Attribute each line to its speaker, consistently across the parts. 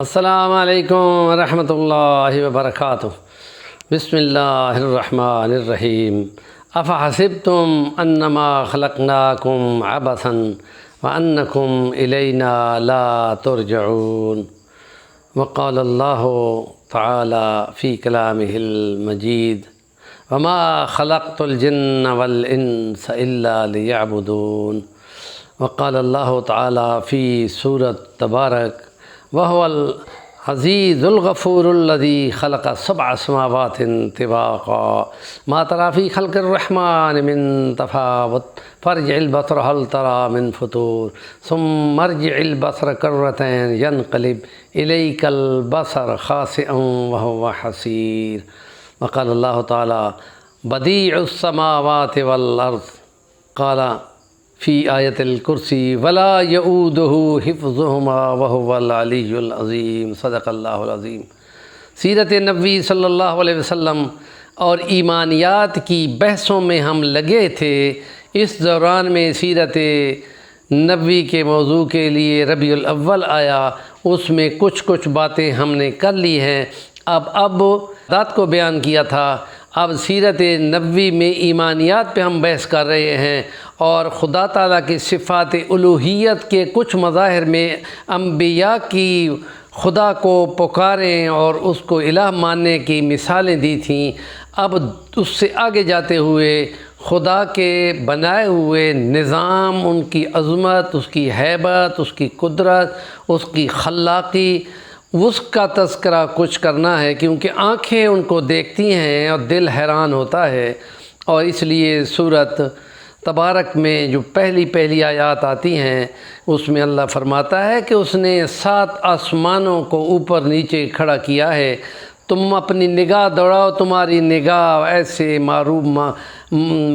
Speaker 1: السلام علیکم ورحمۃ اللہ وبرکاتہ۔ بسم اللہ الرحمن الرحیم۔ افحسبتم انما خلقناکم عبثا وانکم الینا لا ترجعون۔ وقال اللہ تعالی فی کلامہ المجید وما خلقت الجن والانس الا لیعبدون۔ وقال اللہ تعالی فی سورۃ تبارک وهو العزیز الغفور الذی خلق سبع سماوات طباقا ما تری فی خلق الرحمن من تفاوت فارجع البصر هل تری من فطور ثم ارجع البصر کرتین ینقلب الیک البصر خاسئا وهو حسیر۔ وقال اللہ تعالی بدیع السماوات والارض قال فی آیت الکرسی ولا یؤودہ حفظہما وہو العلی العظیم۔ صدق اللہ العظیم۔ سیرت نبوی صلی اللہ علیہ وسلم اور ایمانیات کی بحثوں میں ہم لگے تھے۔ اس دوران میں سیرت نبوی کے موضوع کے لیے ربیع الاول آیا، اس میں کچھ باتیں ہم نے کر لی ہیں۔ اب ذات کو بیان کیا تھا، اب سیرت نبوی میں ایمانیات پہ ہم بحث کر رہے ہیں، اور خدا تعالیٰ کی صفات الوہیت کے کچھ مظاہر میں انبیاء کی خدا کو پکاریں اور اس کو الہ ماننے کی مثالیں دی تھیں۔ اب اس سے آگے جاتے ہوئے خدا کے بنائے ہوئے نظام، ان کی عظمت، اس کی ہیبت، اس کی قدرت، اس کی خلاقی، اس کا تذکرہ کچھ کرنا ہے، کیونکہ آنکھیں ان کو دیکھتی ہیں اور دل حیران ہوتا ہے۔ اور اس لیے سورۃ تبارک میں جو پہلی آیات آتی ہیں، اس میں اللہ فرماتا ہے کہ اس نے 7 آسمانوں کو اوپر نیچے کھڑا کیا ہے۔ تم اپنی نگاہ دوڑاؤ، تمہاری نگاہ ایسے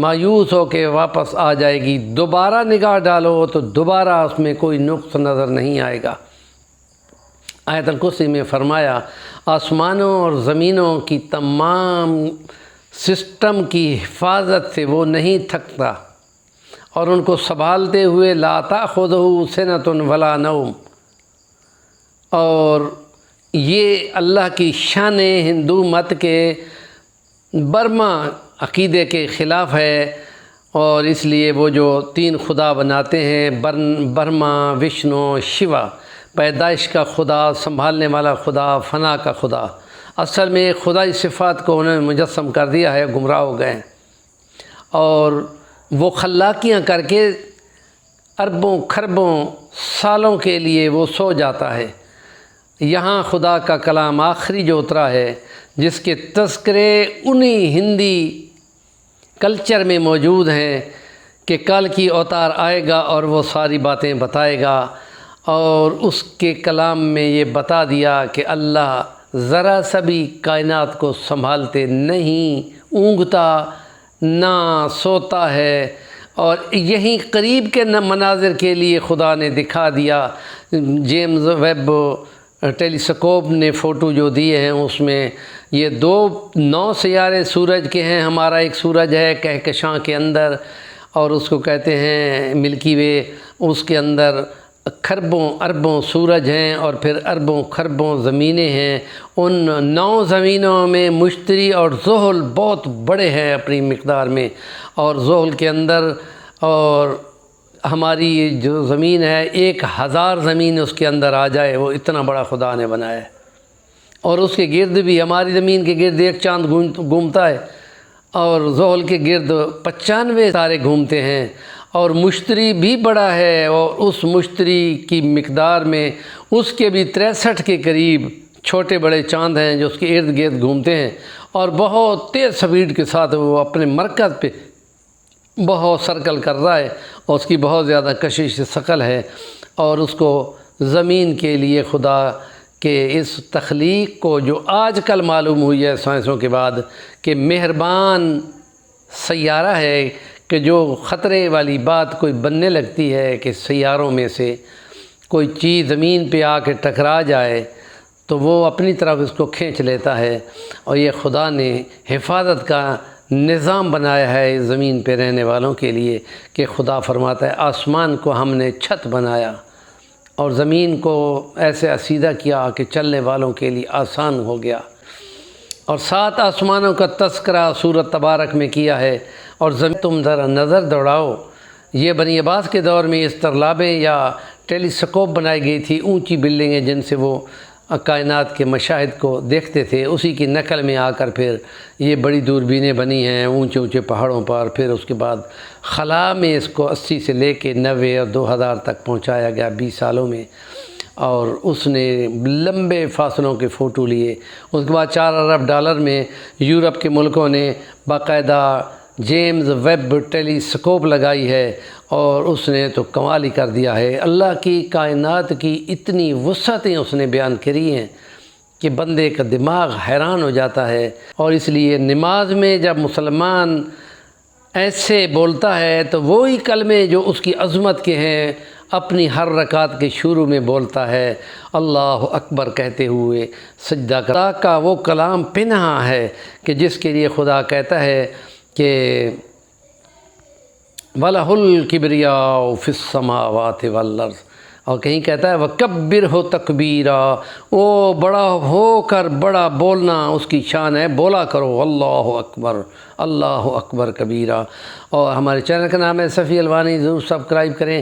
Speaker 1: مایوس ہو کے واپس آ جائے گی۔ دوبارہ نگاہ ڈالو تو دوبارہ اس میں کوئی نقص نظر نہیں آئے گا۔ آیت الکرسی میں فرمایا آسمانوں اور زمینوں کی تمام سسٹم کی حفاظت سے وہ نہیں تھکتا، اور ان کو سنبھالتے ہوئے لا تأخذہ سنۃ ولا نوم۔ اور یہ اللہ کی شان ہندو مت کے برما عقیدے کے خلاف ہے، اور اس لیے وہ جو 3 خدا بناتے ہیں، برما، وشنو، شیوا، پیدائش کا خدا، سنبھالنے والا خدا، فنا کا خدا، اصل میں خدائی صفات کو انہوں نے مجسم کر دیا ہے، گمراہ ہو گئے۔ اور وہ خلاقیاں کر کے اربوں کھربوں سالوں کے لیے وہ سو جاتا ہے۔ یہاں خدا کا کلام آخری جو اترا ہے، جس کے تذکرے انہی ہندی کلچر میں موجود ہیں کہ کل کی اوتار آئے گا اور وہ ساری باتیں بتائے گا، اور اس کے کلام میں یہ بتا دیا کہ اللہ ذرا سا بھی کائنات کو سنبھالتے نہیں، اونگتا نہ سوتا ہے۔ اور یہیں قریب کے مناظر کے لیے خدا نے دکھا دیا۔ جیمز ویب ٹیلیسکوپ نے فوٹو جو دیے ہیں، اس میں یہ 9 سیارے سورج کے ہیں۔ ہمارا ایک سورج ہے کہکشاں کے اندر، اور اس کو کہتے ہیں ملکی وے، اس کے اندر کھربوں اربوں سورج ہیں، اور پھر اربوں کھربوں زمینیں ہیں۔ ان 9 زمینوں میں مشتری اور زحل بہت بڑے ہیں اپنی مقدار میں، اور زحل کے اندر اور ہماری جو زمین ہے 1000 زمین اس کے اندر آ جائے، وہ اتنا بڑا خدا نے بنایا ہے۔ اور اس کے گرد بھی ہماری زمین کے گرد ایک چاند گھومتا ہے، اور زحل کے گرد 95 تارے گھومتے ہیں۔ اور مشتری بھی بڑا ہے، اور اس مشتری کی مقدار میں اس کے بھی 63 کے قریب چھوٹے بڑے چاند ہیں جو اس کے ارد گرد گھومتے ہیں، اور بہت تیز سپیڈ کے ساتھ وہ اپنے مرکز پہ بہت سرکل کر رہا ہے، اور اس کی بہت زیادہ کشش ثقل ہے۔ اور اس کو زمین کے لیے خدا کے اس تخلیق کو جو آج کل معلوم ہوئی ہے سائنسوں کے بعد کہ مہربان سیارہ ہے، کہ جو خطرے والی بات کوئی بننے لگتی ہے کہ سیاروں میں سے کوئی چیز زمین پہ آ کے ٹکرا جائے تو وہ اپنی طرف اس کو کھینچ لیتا ہے۔ اور یہ خدا نے حفاظت کا نظام بنایا ہے اس زمین پہ رہنے والوں کے لیے، کہ خدا فرماتا ہے آسمان کو ہم نے چھت بنایا، اور زمین کو ایسے اسیدہ کیا کہ چلنے والوں کے لیے آسان ہو گیا، اور 7 آسمانوں کا تذکرہ سورۃ تبارک میں کیا ہے۔ اور زمین تم ذرا نظر دوڑاؤ، یہ بنی عباس کے دور میں اس طرلابیں یا ٹیلی اسکوپ بنائی گئی تھی، اونچی بلڈنگیں جن سے وہ کائنات کے مشاہد کو دیکھتے تھے، اسی کی نقل میں آ کر پھر یہ بڑی دوربینیں بنی ہیں اونچے اونچے پہاڑوں پر۔ پھر اس کے بعد خلا میں اس کو 80 سے لے کے 90 اور 2000 تک پہنچایا گیا 20 سالوں میں، اور اس نے لمبے فاصلوں کے فوٹو لیے۔ اس کے بعد $4 ارب میں یورپ کے ملکوں نے باقاعدہ جیمز ویب ٹیلی اسکوپ لگائی ہے، اور اس نے تو کمال ہی کر دیا ہے۔ اللہ کی کائنات کی اتنی وسعتیں اس نے بیان کری ہیں کہ بندے کا دماغ حیران ہو جاتا ہے۔ اور اس لیے نماز میں جب مسلمان ایسے بولتا ہے تو وہی کلمے جو اس کی عظمت کے ہیں اپنی ہر رکعت کے شروع میں بولتا ہے، اللہ اکبر کہتے ہوئے سجدہ کرتا کا وہ کلام پنہاں ہے کہ جس کے لیے خدا کہتا ہے کہ وَلَهُ الْكِبْرِيَاءُ فِي السَّمَاوَاتِ وَالْأَرْضِ، اور کہیں کہتا ہے وَكَبِّرْهُ تَكْبِيرًا، وہ بڑا ہو کر بڑا بولنا اس کی شان ہے، بولا کرو اللہ اکبر، اللہ اکبر کبیرہ۔ اور ہمارے چینل کا نام ہے صفی الوانی، ضرور سبسکرائب کریں۔